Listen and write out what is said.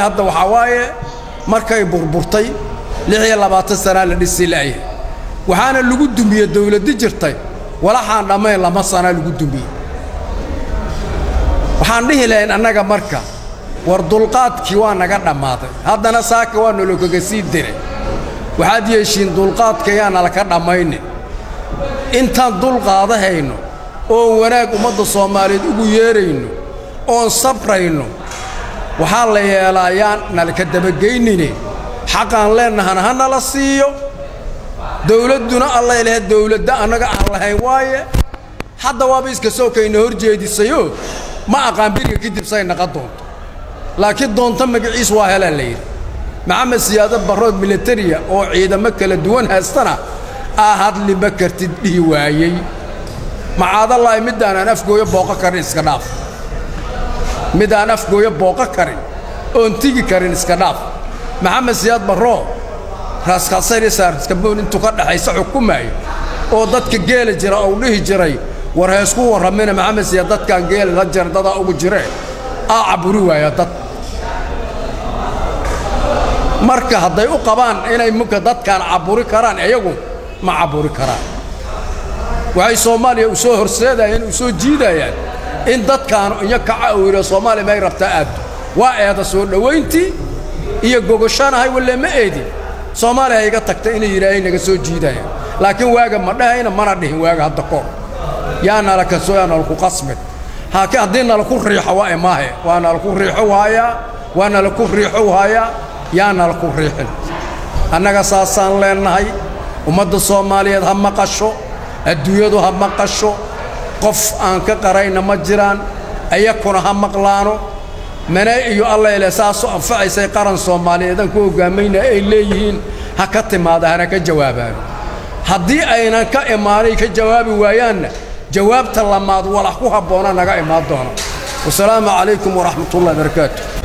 hadda waxa waaye markay burburtay 26 sano la dhisay waxaana lagu dumiyay dawladda jirtay walaxaan dhamay lama sano lagu dumiyay waxaan dhihi lahayn annaga marka war dulqaadkii waa naga dhamaaday haddana saaka waa nologaga sii diray waxaad yeeshiin dulqaadkayana la ka dhamaynin intaan dulqaadahayno oo wanaag ummadda Soomaaliyeed ugu yeerayno oo sabrayno waxaa la yeelayaan nalka dabageynine xaqan leenahan hana la siiyo dawladuna alla ilaahay dawladda anaga aan lahayn waaye hadda waaba iska soo kayna horjeedisayo ma aqaan biriga kadib say naqadoon laakiin doonta magaciis waa helaan leeyahay maxamed siyaada barood militariya oo ciidamo kala duwan haastana ahad liba kartid dhii waayay macaadalay midaan afgooyo booqa karin iska dhaaf midaan afgooyo booqa karin oon tigi karin iska dhaaf maxamed siyaad barro raas khasari saar iska boon intu ka dhaxaysa xukumaay oo dadka geela jira oo dhihi jiray war heesku waramina maxamed siyaad dadkan geel la jardada ugu jireen aburi waaya dad marka haday u qabaan inay muka dadkan aburi karaan iyagu ma aburi karaan waxay Soomaaliya u soo horseedayeen u soo jiidayeen in dadkan iyo ka caawiro Soomaaliya may rabtaa aad waa eeda soo dhaweyntii iyo gogoshaanahay wala ma eedin Soomaaliya iga tagtay inay yiraahdeen naga soo jiidayeen laakiin waaga ma dhahayna mana dhihin waaga hadda koor yaana la ka soo yaana ku qasmid haaka hadina la ku riixo waa imaahe waana la ku riixo waana la ku riixo yaana la ku riixin annaga saasaan leenahay ummadda Soomaaliyeed ha maqasho adduunyadu ha maqasho qof aan ka qarayna ma jiraan ayakuna ha maqlaano mana iyo alla ila saaso anfacaysay qaran Soomaaliyeed ku hogaamayna ay leeyihiin ha ka timaada hana ka jawaabaan haddii aynan ka imaanay ka jawaabi waayaan jawaabta lamaad walax ku haboona naga imaan doona wassalaamu calaykum wa rahmatullahi wa barakaatuh